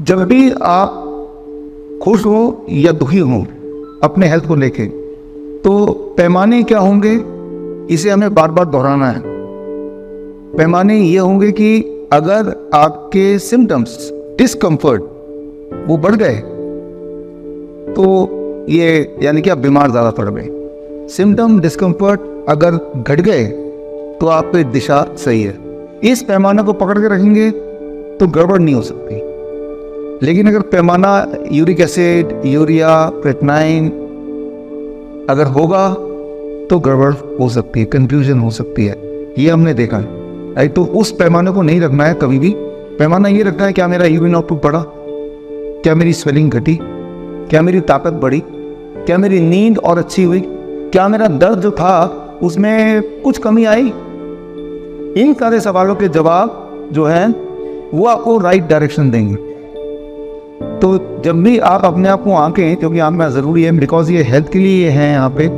जब भी आप खुश हो या दुखी हो अपने हेल्थ को लेके, तो पैमाने क्या होंगे, इसे हमें बार बार दोहराना है। पैमाने ये होंगे कि अगर आपके सिम्टम्स, डिस्कम्फर्ट वो बढ़ गए तो ये यानी कि आप बीमार ज़्यादा पड़ गए। सिम्टम डिस्कम्फर्ट अगर घट गए तो आपकी दिशा सही है। इस पैमाने को पकड़ के रखेंगे तो गड़बड़ नहीं हो सकती। लेकिन अगर पैमाना यूरिक एसिड, यूरिया, क्रेटनाइन अगर होगा तो गड़बड़ हो सकती है, कंफ्यूजन हो सकती है। ये हमने देखा है। तो उस पैमाने को नहीं रखना है कभी भी। पैमाना ये रखना है, क्या मेरा यूरिन आउटपुट बढ़ा, क्या मेरी स्वेलिंग घटी, क्या मेरी ताकत बढ़ी, क्या मेरी नींद और अच्छी हुई, क्या मेरा दर्द जो था उसमें कुछ कमी आई। इन सारे सवालों के जवाब जो हैं वो आपको राइट डायरेक्शन देंगे। तो जब भी आप अपने आप को आंकें, क्योंकि आंकना ज़रूरी है, बिकॉज ये हेल्थ के लिए है यहाँ पे,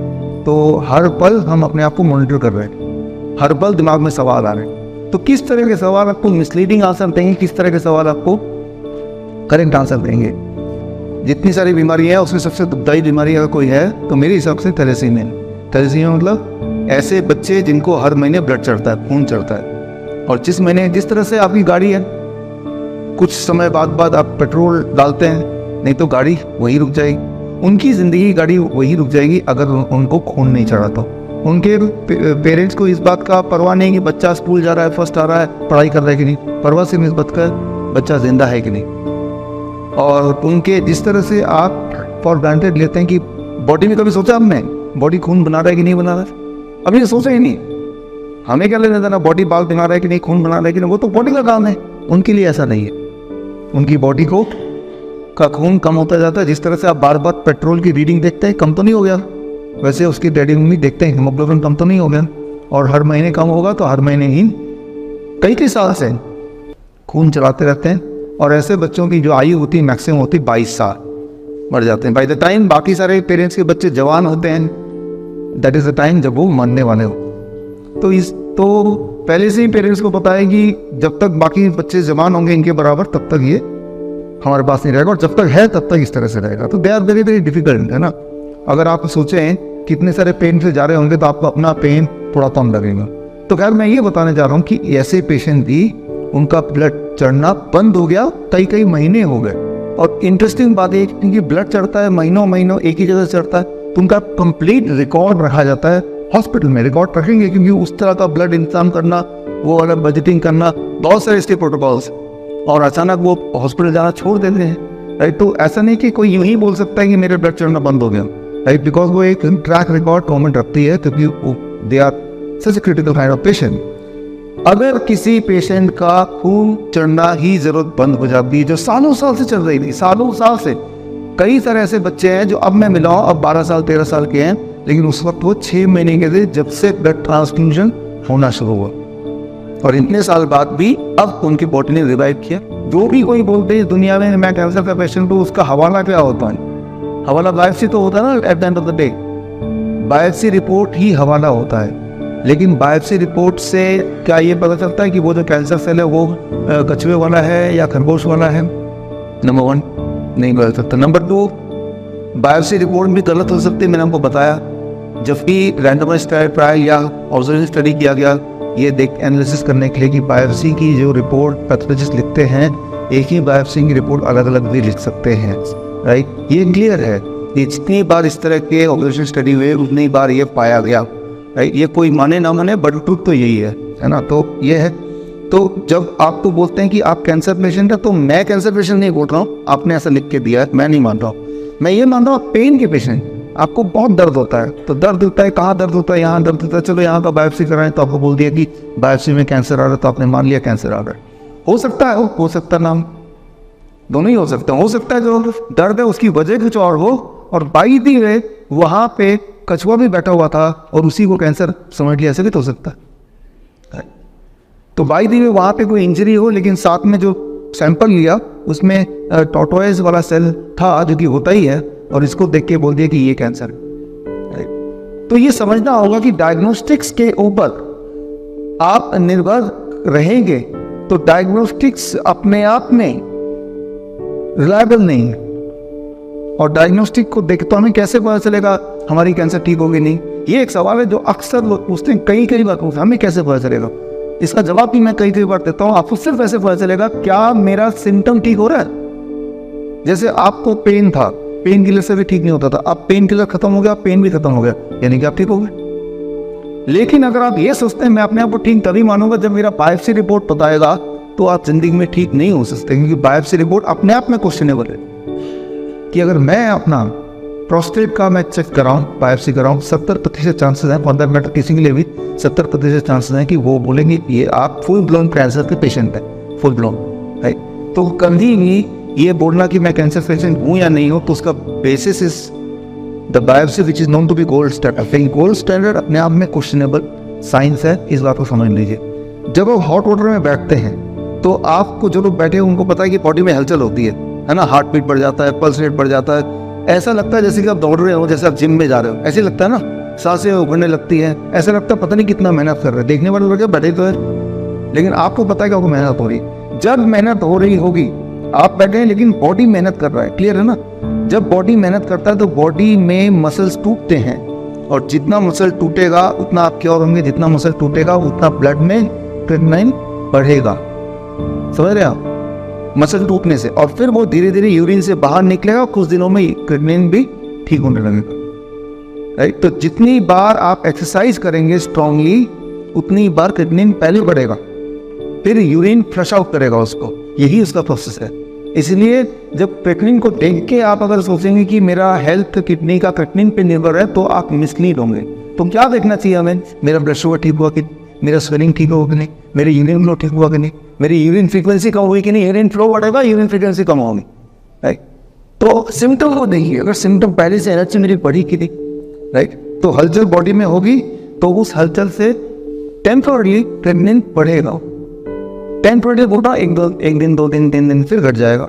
तो हर पल हम अपने आप को मॉनिटर कर रहे हैं, हर पल दिमाग में सवाल आ रहे हैं। तो किस तरह के सवाल आपको मिसलीडिंग आंसर देंगे, किस तरह के सवाल आपको करेक्ट आंसर देंगे। जितनी सारी बीमारियाँ हैं उसमें सबसे दुखदाई बीमारी अगर कोई है तो मेरे हिसाब से थैलेसीमिया। थैलेसीमिया मतलब ऐसे बच्चे जिनको हर महीने ब्लड चढ़ता है, खून चढ़ता है, और जिस तरह से आपकी गाड़ी है, कुछ समय बाद आप पेट्रोल डालते हैं, नहीं तो गाड़ी वहीं रुक जाएगी। उनकी ज़िंदगी गाड़ी वहीं रुक जाएगी अगर उनको खून नहीं चढ़ा तो। उनके पेरेंट्स को इस बात का परवाह नहीं कि बच्चा स्कूल जा रहा है, फर्स्ट आ रहा है, पढ़ाई कर रहा है कि नहीं, परवाह सिर्फ इस बात का बच्चा जिंदा है कि नहीं। और उनके जिस तरह से आप फॉर ग्रांटेड लेते हैं कि बॉडी में, कभी सोचा आपने बॉडी खून बना रहा है कि नहीं बना रहा है? अभी सोचा ही नहीं। हमें क्या लेना देना बॉडी बाल बना रहा है कि नहीं, खून बना रहा है कि नहीं, वो तो बॉडी का काम है। उनके लिए ऐसा नहीं है। उनकी बॉडी का खून कम होता जाता है। जिस तरह से आप बार बार पेट्रोल की रीडिंग देखते हैं, कम तो नहीं हो गया, वैसे उसकी डैडी मम्मी देखते हैं हीमोग्लोबिन कम तो नहीं हो गया, और हर महीने कम होगा तो हर महीने ही कई साल से खून चलाते रहते हैं। और ऐसे बच्चों की जो आयु होती है मैक्सिमम होती है 22 साल, मर जाते हैं। बाय द टाइम बाकी सारे पेरेंट्स के बच्चे जवान होते हैं, दैट इज़ द टाइम जब वो मरने वाले हो। तो पहले से ही पेरेंट्स को पता है कि जब तक बाकी बच्चे जवान होंगे इनके बराबर, तब तक ये हमारे पास नहीं रहेगा, और जब तक है तब तक इस तरह से रहेगा। तो they are very very difficult, है ना। अगर आप सोचें कितने सारे पेन से जा रहे होंगे तो आपको अपना पेन थोड़ा कम लगेगा। तो खैर मैं ये बताने जा रहा हूँ कि ऐसे पेशेंट भी, उनका ब्लड चढ़ना बंद हो गया, कई महीने हो गए। और इंटरेस्टिंग बात है कि ब्लड चढ़ता है महीनों एक ही जगह चढ़ता है, तो उनका कंप्लीट रिकॉर्ड रखा जाता है। हॉस्पिटल में रिकॉर्ड रखेंगे, क्योंकि उस तरह का ब्लड इंतजाम करना, वो अलग बजटिंग करना, बहुत सारे इसके प्रोटोकॉल्स, और अचानक वो हॉस्पिटल जाना छोड़ देते हैं, राइट। तो ऐसा नहीं कि कोई यूं ही बोल सकता है कि मेरे ब्लड चढ़ना बंद हो गया, राइट, बिकॉज वो एक ट्रैक रिकॉर्ड गवर्नमेंट रखती है, क्योंकि they are such a critical kind of patient. अगर किसी पेशेंट का खून चढ़ना ही जरूरत बंद हो जाती है, जो सालों साल से चल रही थी, सालों साल से, कई सारे ऐसे बच्चे हैं जो अब मैं मिला हूं, अब 12 साल 13 साल के हैं, लेकिन उस वक्त वो 6 महीने के थे जब से ब्लड ट्रांसफ्यूजन होना शुरू हुआ, और इतने साल बाद भी अब उनकी बॉडी ने रिवाइव किया। जो भी कोई बोलते हैं दुनिया में मैं कैंसर का पेशेंट हूँ, उसका हवाला क्या होता है? हवाला बायोप्सी तो होता है ना, at the end of the day biopsy report ही हवाला होता है। लेकिन बायोप्सी रिपोर्ट से क्या ये पता चलता है कि वो जो कैंसर सेल है वो कछुए वाला है या खरगोश वाला है? नंबर 1 नहीं पता सकता। नंबर 2, बायोप्सी रिपोर्ट भी गलत हो सकती है। मैंने आपको बताया, जब भी रैंडमाइज्ड ट्रायल या ऑब्जर्वेशन स्टडी किया गया ये एनालिसिस करने के लिए कि बायोप्सी की जो रिपोर्ट पैथोलॉजिस्ट लिखते हैं, एक ही बायोप्सी की रिपोर्ट अलग अलग भी लिख सकते हैं, राइट। ये क्लियर है। ये जितनी बार इस तरह के ऑब्जर्वेशन स्टडी हुए उतनी बार ये पाया गया, राइट। ये कोई माने ना माने, बट ट्रुथ तो यही है ना। तो ये है। तो जब आपको बोलते हैं कि आप कैंसर पेशेंट है, तो मैं कैंसर पेशेंट नहीं बोल रहा हूँ, आपने ऐसा लिख के दिया है, मैं नहीं मान रहा हूँ। मैं ये मान रहा हूँ पेन के पेशेंट, आपको बहुत दर्द होता है, तो दर्द होता है, कहाँ दर्द होता है? यहाँ दर्द होता है, चलो यहाँ का बायोप्सी कराएं, तो आपको बोल दिया कि बायोप्सी में कैंसर आ रहा है, तो आपने मान लिया कैंसर आ रहा है। हो सकता है नाम दोनों ही हो सकता है जो दर्द है उसकी वजह कुछ और हो, और बाई दी वे वहाँ पे कछुआ भी बैठा हुआ था और उसी को कैंसर समझ लिया, ऐसे भी तो हो सकता है। तो बाई दी वे वहाँ पे कोई इंजरी हो, लेकिन साथ में जो सैंपल लिया उसमें टॉर्टोइज वाला सेल था, जो कि होता ही है, और इसको देख के बोल दिया कि ये कैंसर है। तो ये समझना होगा कि डायग्नोस्टिक्स के ऊपर आप निर्भर रहेंगे तो डायग्नोस्टिक्स अपने आप में रिलायबल नहीं है। और डायग्नोस्टिक को देख तो हमें कैसे पता चलेगा हमारी कैंसर ठीक होगी नहीं, ये एक सवाल है जो अक्सर लोग पूछते हैं, कई बार पूछते हैं हमें कैसे पता चलेगा। इसका जवाब भी मैं कई बार देता हूँ, आपको सिर्फ ऐसे पता चलेगा क्या मेरा सिम्टम ठीक हो रहा है। जैसे आपको पेन था, पेन किलर से भी ठीक नहीं होता था, अब पेन किलर खत्म हो गया, पेन भी खत्म हो गया, यानी कि आप ठीक हो गए। लेकिन अगर आप ये सोचते हैं मैं अपने आप को ठीक तभी मानूंगा जब मेरा बायोप्सी रिपोर्ट बताएगा, तो आप जिंदगी में ठीक नहीं हो सकते, क्योंकि बायोप्सी रिपोर्ट अपने आप में क्वेश्चनेबल है। कि अगर मैं अपना प्रोस्टेट का मैं चेक कराऊं, बायोप्सी कराऊं, 70% चांसेस हैं, फॉर दैट मैटर किसी के लिए भी 70% चांसेस हैं कि वो बोलेंगे ये आप फुल ब्लोन कैंसर के पेशेंट हैं, फुल ब्लोन है। तो कभी भी ये बोलना कि मैं कैंसर पेशेंट हूँ या नहीं हूँ, तो उसका basis is the biopsy which is known to be gold standard. Gold standard अपने आप में क्वेश्चनेबल साइंस है, इस बात को समझ लीजिए। जब आप हॉट वाटर में बैठते हैं तो आपको जो लोग बैठे हैं उनको पता है कि बॉडी में हलचल होती है ना, हार्ट बीट बढ़ जाता है, पल्स रेट बढ़ जाता है, ऐसा लगता है जैसे कि आप दौड़ रहे हो, जैसे आप जिम में जा रहे हो, ऐसे लगता है ना, सांसें उभरने लगती है, ऐसा लगता है पता नहीं कितना मेहनत कर रहे हैं। देखने वाले लोग बैठे तो है, लेकिन आपको पता है कि आपको मेहनत हो रही है। जब मेहनत हो रही होगी, आप बैठे हैं लेकिन बॉडी मेहनत कर रहा है, क्लियर है ना। जब बॉडी मेहनत करता है तो बॉडी में मसल्स टूटते हैं, और जितना मसल टूटेगा उतना आप क्या होंगे, जितना मसल टूटेगा उतना ब्लड में क्रिएटिनिन बढ़ेगा, समझ रहे हैं आप, मसल टूटने से। और फिर वो धीरे धीरे यूरिन से बाहर निकलेगा, कुछ दिनों में क्रिएटिनिन भी ठीक होने लगेगा, राइट। तो जितनी बार आप एक्सरसाइज करेंगे स्ट्रांगली, उतनी बार क्रिएटिनिन पहले बढ़ेगा, फिर यूरिन फ्लश आउट करेगा उसको, यही उसका प्रोसेस है। इसलिए जब क्रिएटिनिन को देख के आप अगर सोचेंगे कि मेरा हेल्थ किडनी का क्रिएटिनिन पे निर्भर है, तो आप मिसलीड होंगे। तो क्या देखना चाहिए हमें, मेरा ब्लड शुगर ठीक हुआ कि, मेरा स्वेलिंग ठीक हुआ कि नहीं, मेरी यूरिन फ्लो ठीक हुआ कि नहीं, मेरी यूरिन फ्रीक्वेंसी कम हुई कि नहीं। यूरिन फ्लो बढ़ेगा, यूरिन फ्रीक्वेंसी कम होगी, राइट। तो सिम्टम को देखिए, अगर सिम्टम पहले से एनर्जी मेरी बढ़ी कि नहीं, राइट, तो हलचल बॉडी में होगी, तो उस हलचल से टेम्पररी क्रिएटिनिन बढ़ेगा। टेम्पररी बोला एक दिन 2 दिन 3 दिन फिर घट जाएगा।